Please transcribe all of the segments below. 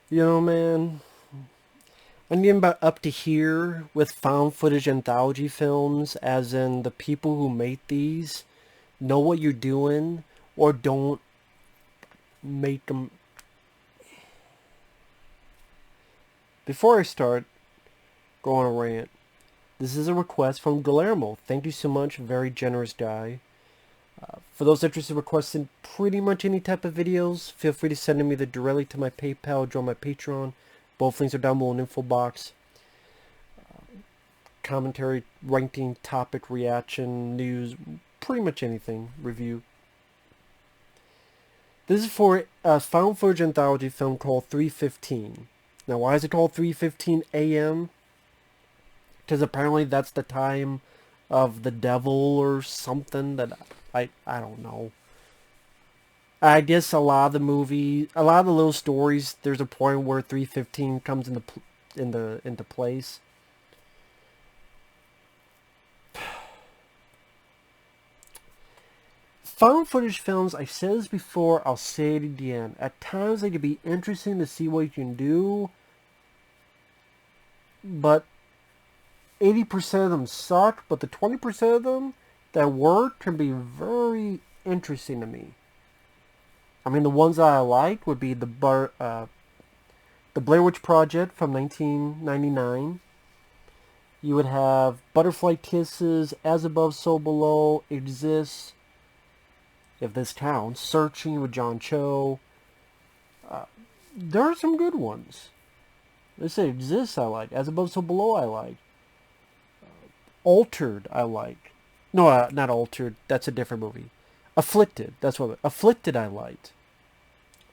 You know, man, I'm getting about up to here with found footage anthology films, as in the people who make these know what you're doing or don't make them. Before I start going on a rant, this is a request from Guillermo. Thank you so much, very generous guy. For those interested in requesting pretty much any type of videos, feel free to send them either directly to my PayPal or join my Patreon. Both links are down below in the info box. Commentary, ranking, topic, reaction, news, pretty much anything, review. This is for a found footage anthology film called 3:15. Now, why is it called 3:15 a.m.? Because apparently that's the time of the devil or something that I don't know. I guess a lot of the movie, a lot of the little stories, there's a point where 3:15 comes into place. Found footage films, I've said this before, I'll say it again. At times they can be interesting to see what you can do, but 80% of them suck, but the 20% of them that work can be very interesting to me. I mean, the ones that I like would be the Blair Witch Project from 1999. You would have Butterfly Kisses, As Above, So Below, Exists, if this counts, Searching with John Cho. There are some good ones. Let's say Exists I like, As Above, So Below I like, Altered I like. No, not Altered, that's a different movie. Afflicted, that's what Afflicted I liked.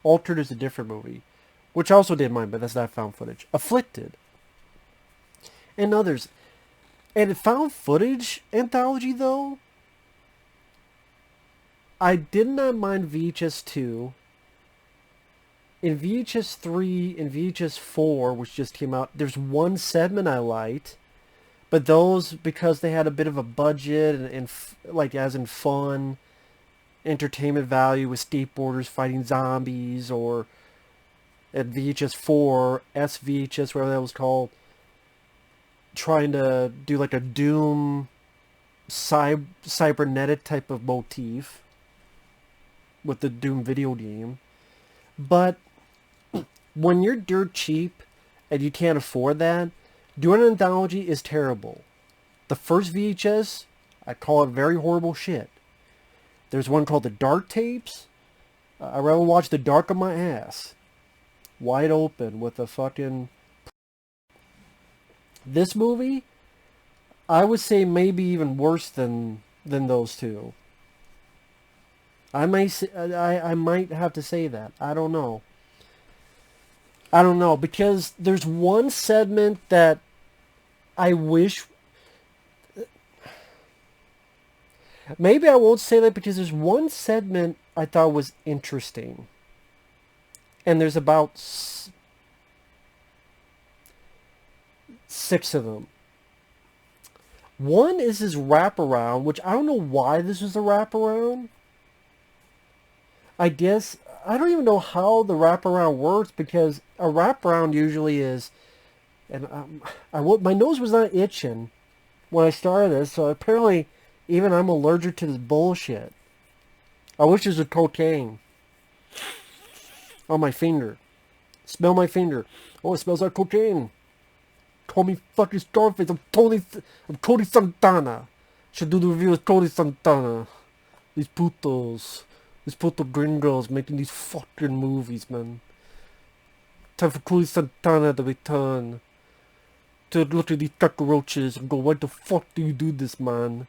Altered is a different movie, which I also did mine, but that's not found footage. Afflicted and others. And found footage anthology though, I did not mind VHS 2. In VHS 3 and VHS 4, which just came out, there's one segment I liked, but those because they had a bit of a budget and like as in fun, entertainment value with skateboarders fighting zombies, or at VHS 4, SVHS, whatever that was called, trying to do like a Doom cybernetic type of motif with the Doom video game. But when you're dirt cheap and you can't afford that, doing an anthology is terrible. The first VHS, I call it very horrible shit. There's one called the Dark Tapes. I'd rather watch The Dark of My Ass. Wide open with a fucking... This movie, I would say maybe even worse than those two. I might have to say that. I don't know. I don't know, because there's one segment that I wish... Maybe I won't say that because there's one segment I thought was interesting. And there's about six of them. One is his wraparound, which I don't know why this was a wraparound. I guess I don't even know how the wraparound works, because a wraparound usually is, and my nose was not itching when I started this, so apparently even I'm allergic to this bullshit. I wish this was cocaine on my finger. Smell my finger. Oh, it smells like cocaine. Call me fucking Scarface. I'm Tony Santana. Should do the review of Tony Santana. These putos. These puto gringos making these fucking movies, man. Time for Tony Santana to return. To look at these cockroaches and go, why the fuck do you do this, man?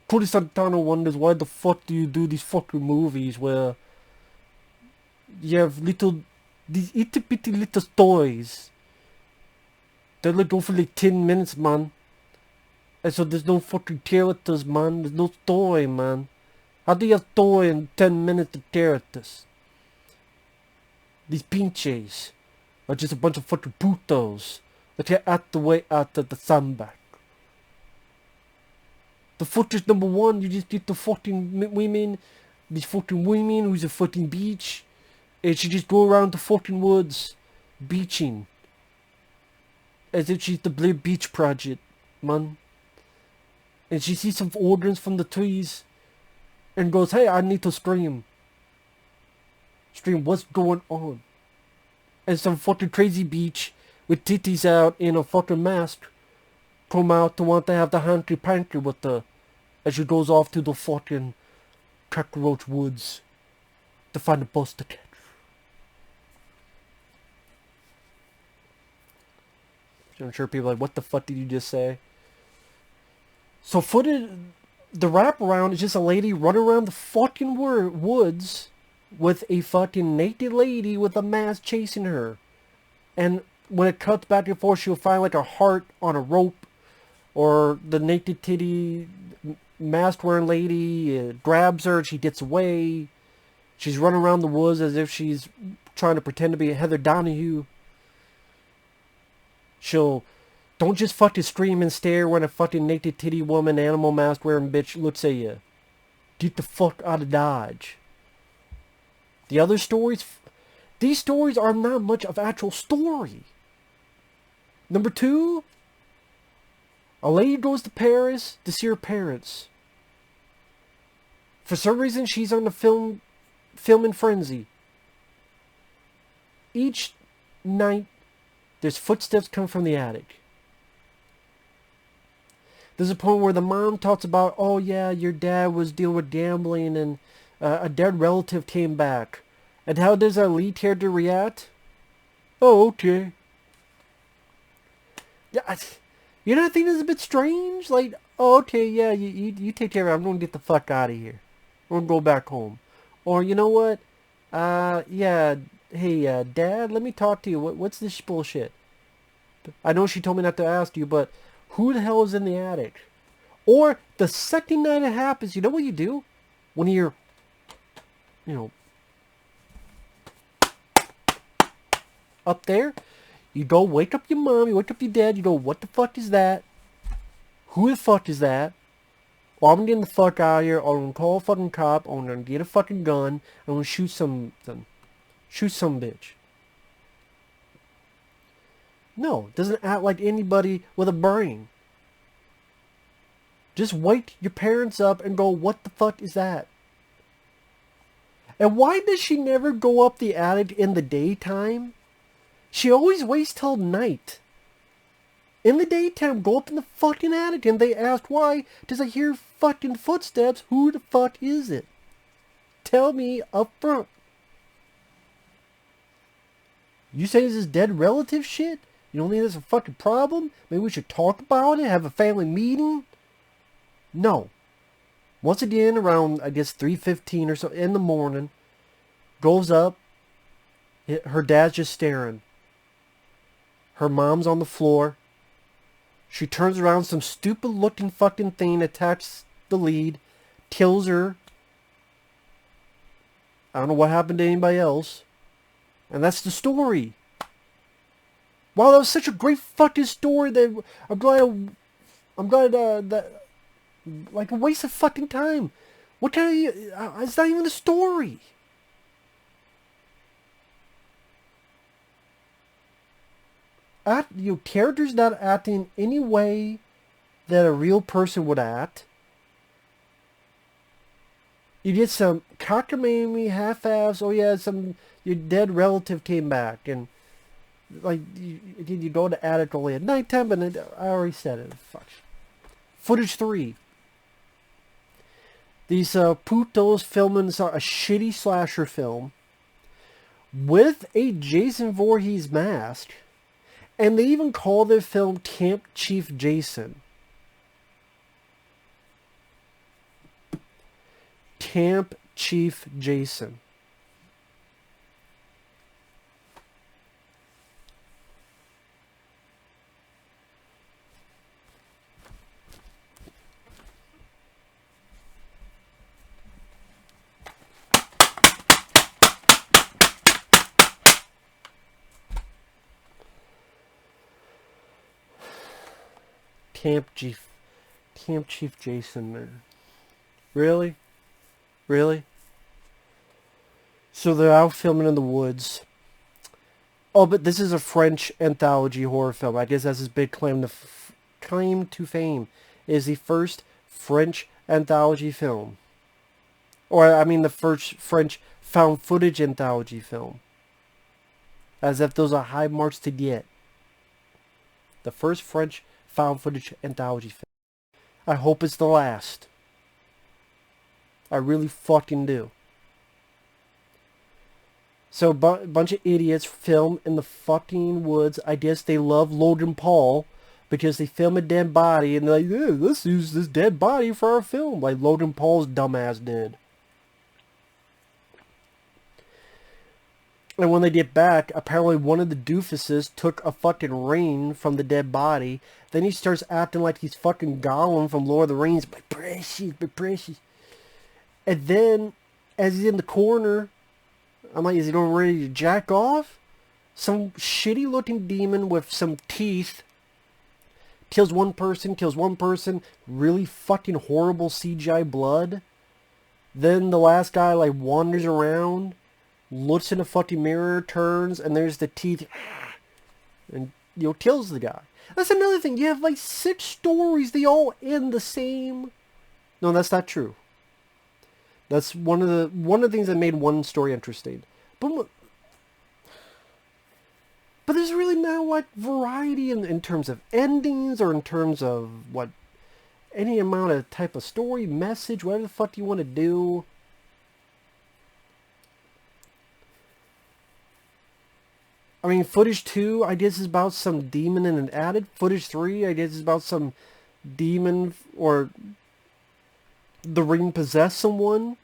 Tony Santana wonders, why the fuck do you do these fucking movies where you have these itty bitty little toys that like go for like 10 minutes, man. And so there's no fucking characters, man. There's no story, man. How do you have story in 10 minutes of characters? These pinches are just a bunch of fucking putos that get out the way out of the sandbag. The footage number one, you just get the fucking women, these fucking women who's a fucking beach, And she just go around the fucking woods, beaching. As if she's the Blair Beach Project, man. And she sees some organs from the trees. And goes, hey, I need to scream. Scream, what's going on? And some fucking crazy beach with titties out in a fucking mask come out to want to have the hanky-panky with her. As she goes off to the fucking cockroach woods to find a bus to catch. I'm sure people are like, what the fuck did you just say? So footage, the wraparound is just a lady running around the fucking woods with a fucking naked lady with a mask chasing her. And when it cuts back and forth, she'll find like a heart on a rope, or the naked titty mask wearing lady grabs her and she gets away. She's running around the woods as if she's trying to pretend to be Heather Donahue. She'll don't just fucking scream and stare when a fucking naked titty woman, animal mask wearing bitch looks at you. Get the fuck out of Dodge. The other stories, these stories are not much of actual story. Number 2, a lady goes to Paris to see her parents. For some reason, she's on the filming frenzy. Each night, there's footsteps coming from the attic. There's a point where the mom talks about, oh yeah, your dad was dealing with gambling and a dead relative came back. And how does our lead character react? Oh, okay. Yeah, you know, I think it's a bit strange. Like, oh, okay, yeah, you take care of it. I'm going to get the fuck out of here. I'm going to go back home. Or, you know what? Yeah, hey, Dad, let me talk to you. What's this bullshit? I know she told me not to ask you, but who the hell is in the attic? Or the second night it happens, you know what you do? When you're, you know, up there, you go wake up your mom, you wake up your dad, you go, what the fuck is that? Who the fuck is that? Or I'm getting the fuck out of here, or I'm gonna call a fucking cop, or I'm gonna get a fucking gun, I'm gonna shoot some bitch. No, doesn't act like anybody with a brain. Just wake your parents up and go, what the fuck is that? And why does she never go up the attic in the daytime? She always waits till night. In the daytime, go up in the fucking attic, and they ask, why does I hear fucking footsteps? Who the fuck is it? Tell me up front. You say this is dead relative shit? You don't think there's a fucking problem? Maybe we should talk about it? Have a family meeting? No. Once again, around, I guess, 3:15 or so in the morning, goes up. Her dad's just staring. Her mom's on the floor. She turns around, some stupid looking fucking thing attacks the lead, kills her. I don't know what happened to anybody else. And that's the story. Wow, that was such a great fucking story that I'm glad that, like, a waste of fucking time. What kind of, it's not even a story. Your character's not acting any way that a real person would act. You get some cockamamie, half-ass, oh yeah, your dead relative came back, and like, you go to attic only at nighttime, but I already said it. Fuck. Footage 3. These putos filming a shitty slasher film with a Jason Voorhees mask, and they even call their film Camp Chief Jason. Camp Chief Jason. Camp Chief Jason, man. Really? Really? So they're out filming in the woods. Oh, but this is a French anthology horror film. I guess that's his big claim to fame. It is the first French anthology film. Or, I mean, the first French found footage anthology film. As if those are high marks to get. The first French found footage anthology film. I hope it's the last. I really fucking do. So a bunch of idiots film in the fucking woods. I guess they love Logan Paul because they film a dead body and they're like, yeah, let's use this dead body for our film, like Logan Paul's dumbass did. And when they get back, apparently one of the doofuses took a fucking ring from the dead body. Then he starts acting like he's fucking Gollum from Lord of the Rings. My precious, my precious. And then, as he's in the corner, I'm like, is he going ready to jack off? Some shitty looking demon with some teeth kills one person, really fucking horrible CGI blood. Then the last guy like wanders around, looks in a fucking mirror, turns, and there's the teeth, and kills the guy. That's another thing. You have like 6 stories, they all end the same. No, that's not true. That's one of the things that made one story interesting. But there's really not what variety in terms of endings or in terms of what any amount of type of story, message, whatever the fuck you want to do. I mean, footage 2, I guess, is about some demon in an attic. Footage 3, I guess, is about some demon or the ring possessed someone.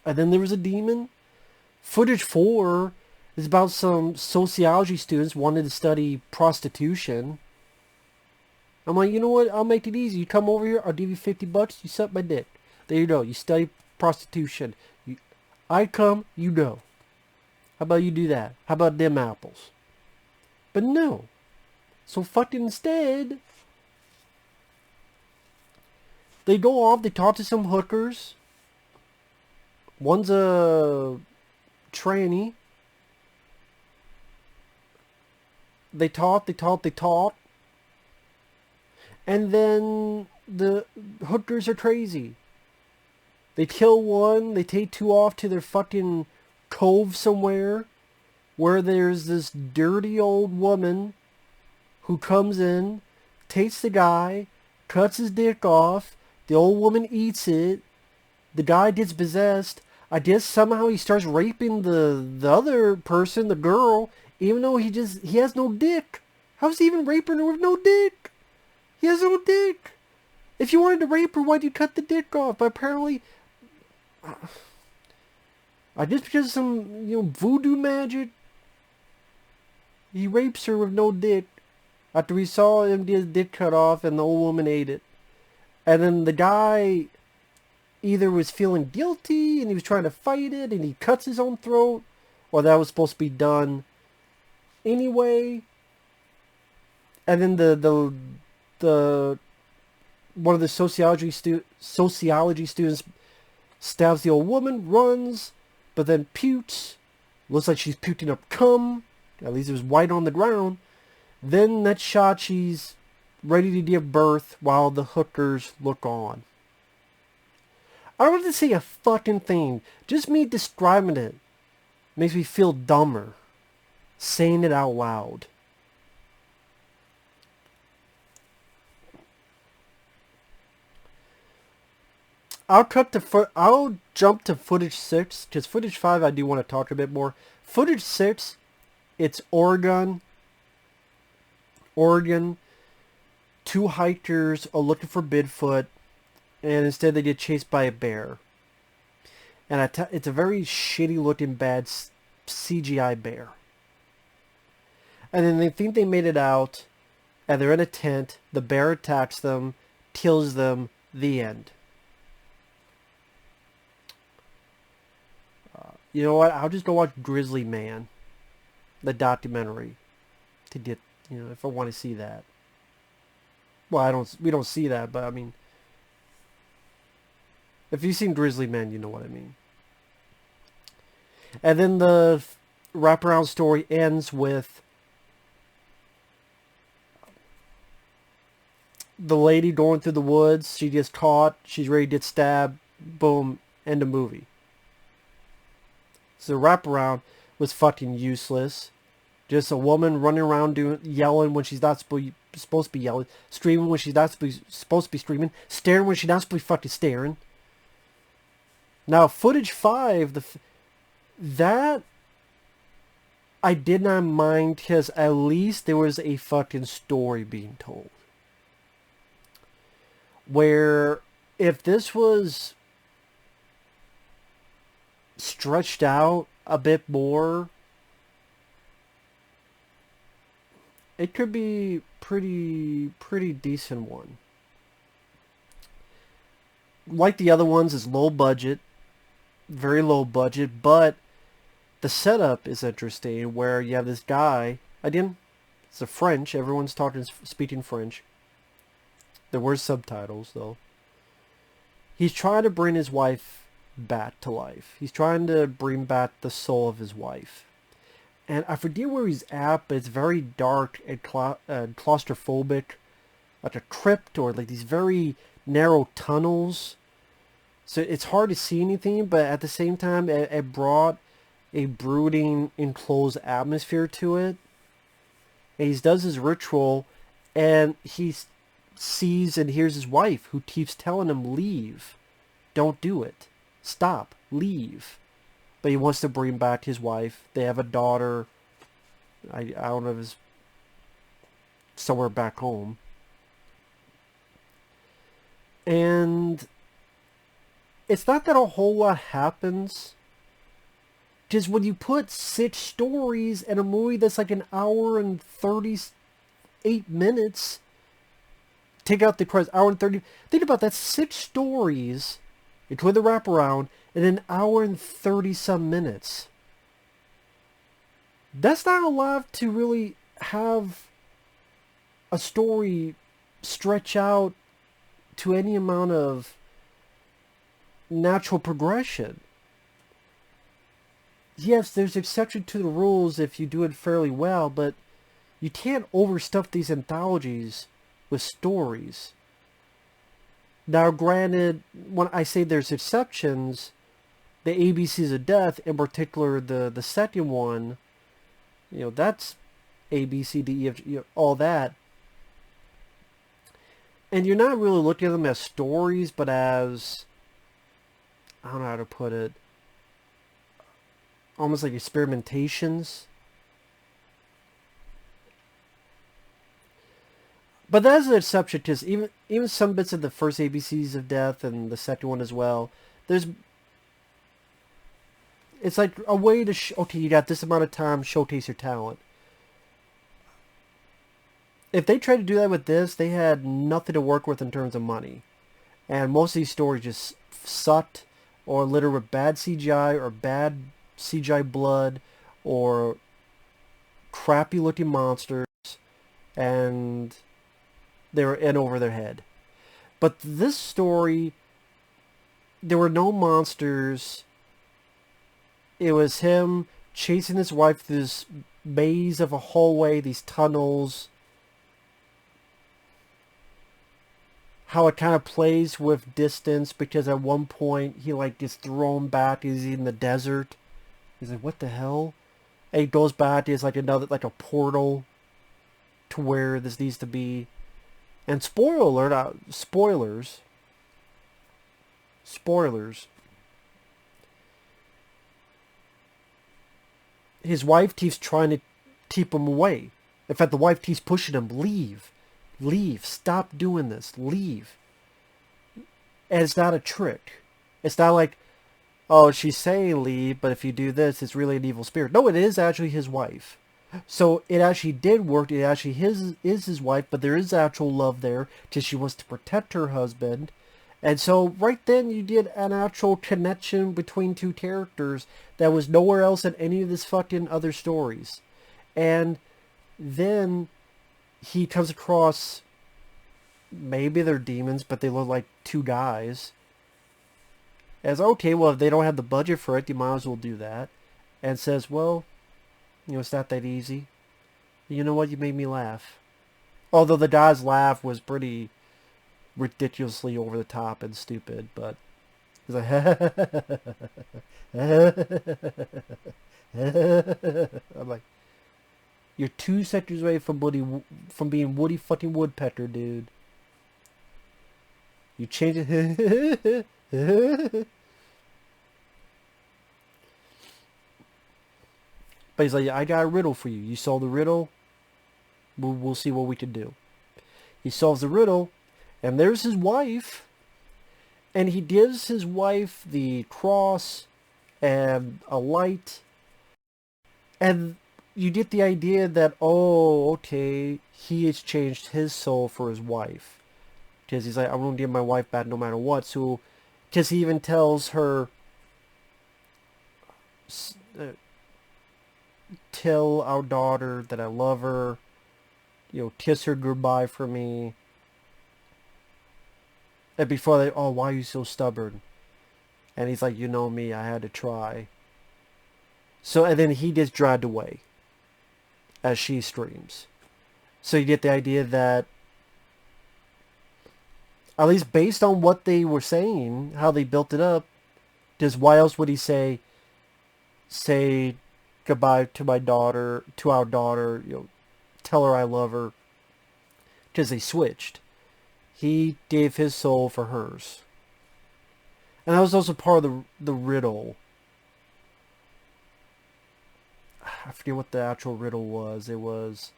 And then there was a demon. Footage 4 is about some sociology students wanting to study prostitution. I'm like, you know what? I'll make it easy. You come over here, I'll give you $50. You suck my dick. There you go. You study prostitution. I come, you go. How about you do that? How about them apples? But no. So fucking instead, they go off, they talk to some hookers. One's a tranny. They talk. And then the hookers are crazy. They kill one, they take 2 off to their fucking cove somewhere where there's this dirty old woman who comes in, takes the guy, cuts his dick off, the old woman eats it, the guy gets possessed. I guess somehow he starts raping the other person, the girl, even though he has no dick. How's he even raping her with no dick? He has no dick. If you wanted to rape her, why'd you cut the dick off? But apparently, I guess because of some, voodoo magic, he rapes her with no dick. After we saw him get his dick cut off and the old woman ate it. And then the guy either was feeling guilty and he was trying to fight it and he cuts his own throat, or that was supposed to be done anyway. And then the one of the sociology students stabs the old woman, runs, but then pukes. Looks like she's puking up cum. At least it was white on the ground. Then that shot, she's ready to give birth while the hookers look on. I don't have to say a fucking thing. Just me describing it makes me feel dumber. Saying it out loud. I'll jump to footage 6, because footage 5 I do want to talk a bit more. Footage 6, it's Oregon. 2 hikers are looking for Bigfoot, and instead they get chased by a bear. And it's a very shitty looking bad CGI bear. And then they think they made it out, and they're in a tent, the bear attacks them, kills them, the end. You know what? I'll just go watch Grizzly Man, the documentary, to get, if I want to see that. Well, we don't see that, but I mean, if you've seen Grizzly Man, you know what I mean. And then the wraparound story ends with the lady going through the woods. She gets caught. She's ready to get stabbed. Boom. End of movie. So the wraparound was fucking useless. Just a woman running around yelling when she's not supposed to be yelling, screaming when she's not supposed to be screaming, staring when she's not supposed to be fucking staring. Now, footage 5, that I did not mind because at least there was a fucking story being told. Where if this was stretched out a bit more, it could be pretty decent one. Like the other ones, is low budget, very low budget, but the setup is interesting. Where you have this guy, again, it's a French. Everyone's speaking French. There were subtitles though. He's trying to bring his wife back to life. He's trying to bring back the soul of his wife. And I forget where he's at, but it's very dark and claustrophobic. Like a crypt or like these very narrow tunnels. So it's hard to see anything, but at the same time, it brought a brooding, enclosed atmosphere to it. And he does his ritual, and he sees and hears his wife, who keeps telling him, leave. Don't do it. Stop. Leave. But he wants to bring back his wife. They have a daughter. I don't know if it's somewhere back home. And it's not that a whole lot happens. Just when you put 6 stories in a movie that's like an hour and 38 minutes, take out the credits, hour and 30. Think about that, 6 stories, including the wraparound, in an hour and 30 some minutes. That's not a lot to really have a story stretch out to any amount of natural progression. Yes, there's exception to the rules if you do it fairly well, but you can't overstuff these anthologies with stories. Now, granted, when I say there's exceptions, the ABCs of Death, in particular the second one, you know, that's A, B, C, D, E, F, G, all that. And you're not really looking at them as stories, but as, I don't know how to put it, almost like experimentations. But that's an exception, because even some bits of the first ABCs of Death and the second one as well, it's like a way to, okay, you got this amount of time, showcase your talent. If they tried to do that with this, they had nothing to work with in terms of money. And most of these stories just sucked, or littered with bad CGI, or bad CGI blood, or crappy looking monsters, and they were in over their head. But this story, there were no monsters. It was him chasing his wife through this maze of a hallway, these tunnels. How it kind of plays with distance, because at one point he like gets thrown back. He's in the desert. He's like, what the hell? And he goes back. There's like another, like a portal to where this needs to be. And spoiler alert, spoilers. His wife keeps trying to keep him away. In fact, the wife keeps pushing him, leave. Leave. Stop doing this. Leave. And it's not a trick. It's not like, oh, she's saying leave, but if you do this, it's really an evil spirit. No, it is actually his wife. So it actually did work. It actually is his wife, but there is actual love there, because she wants to protect her husband. And so right then you did an actual connection between two characters that was nowhere else in any of this fucking other stories. And then he comes across, maybe they're demons, but they look like 2 guys. As, okay, well, if they don't have the budget for it, you might as well do that. and says, well, it's not that easy. You know what? You made me laugh. Although the guy's laugh was pretty ridiculously over the top and stupid, but he's like, I'm like, you're 2 sections away from being Woody fucking Woodpecker, dude. You change it. But he's like, I got a riddle for you. You solve the riddle, we'll see what we can do. He solves the riddle, and there's his wife, and he gives his wife the cross and a light, and you get the idea that, oh, okay, he has changed his soul for his wife. Because he's like, I'm going to give my wife back no matter what. So, because he even tells her, tell our daughter that I love her, kiss her goodbye for me. And before they, oh, why are you so stubborn? And he's like, you know me, I had to try. So, and then he gets dragged away as she screams. So you get the idea that, at least based on what they were saying, how they built it up, because why else would he say goodbye to my daughter, to our daughter, tell her I love her, because they switched. He gave his soul for hers. And that was also part of the riddle. I forget what the actual riddle was. It was,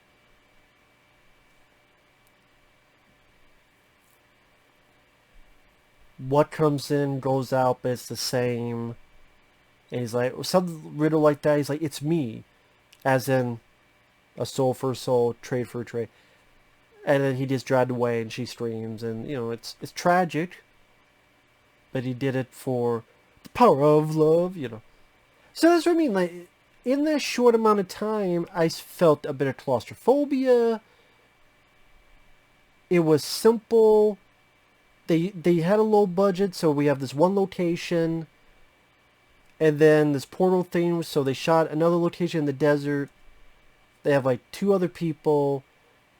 what comes in goes out, but it's the same. And he's like, some riddle like that. He's like, it's me. As in, a soul for a soul, trade for a trade. And then he gets dragged away and she screams. And, it's tragic. But he did it for the power of love, So that's what I mean. Like, in that short amount of time, I felt a bit of claustrophobia. It was simple. They had a low budget, so we have this one location. And then this portal thing, so they shot another location in the desert. They have like 2 other people.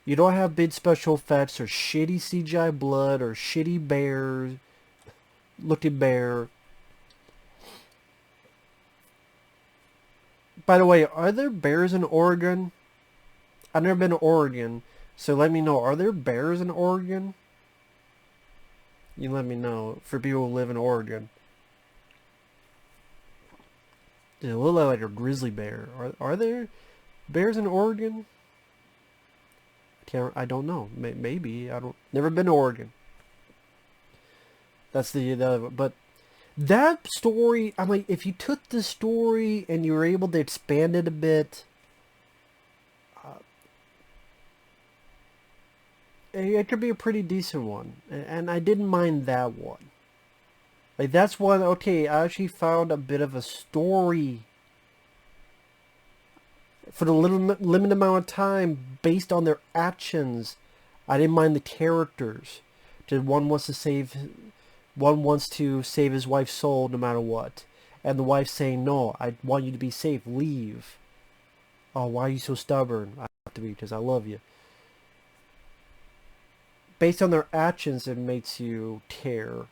You don't have big special effects or shitty CGI blood or shitty bears looking bear. By the way, are there bears in Oregon? I've never been to Oregon, so let me know. Are there bears in Oregon? You let me know for people who live in Oregon. It look like a grizzly bear. Are there bears in Oregon? I don't know. Maybe I don't. Never been to Oregon. That's but that story. I'm like, if you took the story and you were able to expand it a bit, it could be a pretty decent one. And I didn't mind that one. Like, that's one, okay, I actually found a bit of a story for the limited amount of time based on their actions. I didn't mind the characters. One wants to save his wife's soul no matter what. And the wife saying, no, I want you to be safe, leave. Oh, why are you so stubborn? I have to be because I love you. Based on their actions, it makes you care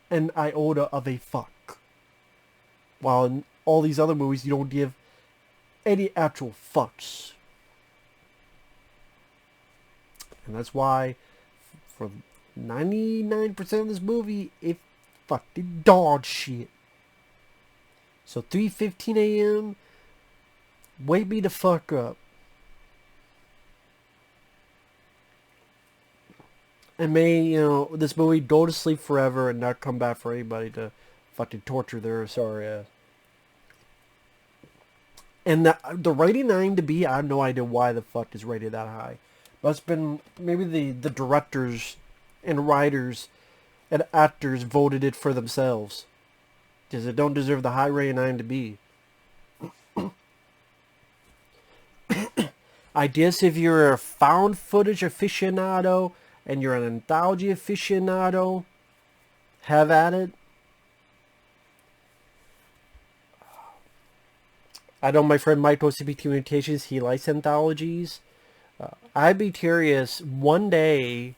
an iota of a fuck. While in all these other movies, you don't give any actual fucks. And that's why, for 99% of this movie, it fucking dog shit. So 3:15 a.m., wake me the fuck up. And may, this movie go to sleep forever and not come back for anybody to fucking torture their sorry ass. And the rating 9 to be, I have no idea why the fuck is rated that high. But it's been, maybe the directors and writers and actors voted it for themselves. Because it don't deserve the high rating 9 to be. I guess if you're a found footage aficionado and you're an anthology aficionado, have at it. I know my friend Mike OCP Communications, he likes anthologies. I'd be curious, one day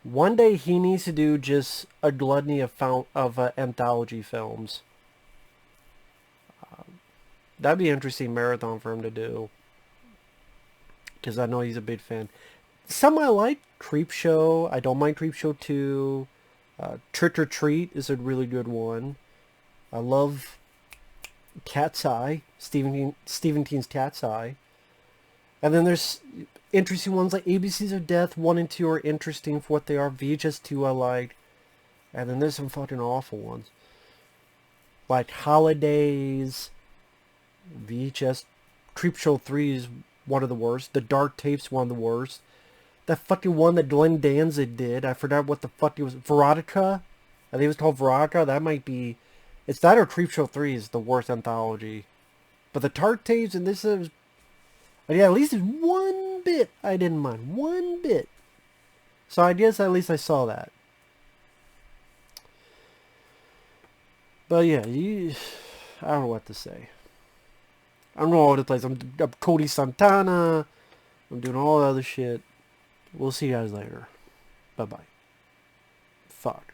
he needs to do just a gluttony of anthology films. That'd be an interesting marathon for him to do. Because I know he's a big fan. Some I like. Creepshow. I don't mind Creepshow 2. Trick or Treat is a really good one. I love Cat's Eye. Stephen King's Cat's Eye. And then there's interesting ones like ABCs of Death. 1 and 2 are interesting for what they are. VHS 2 I like. And then there's some fucking awful ones. Like Holidays. VHS. Creepshow 3 is one of the worst. The Dark Tape's one of the worst. That fucking one that Glenn Danzig did. I forgot what the fuck it was. Veronica? I think it was called Veronica. That might be... It's that or Creepshow 3 is the worst anthology. But the Dark Tapes and this is... Yeah, at least one bit I didn't mind. One bit. So I guess at least I saw that. But yeah, I don't know what to say. I'm all over the place. I'm Cody Santana. I'm doing all the other shit. We'll see you guys later. Bye-bye. Fuck.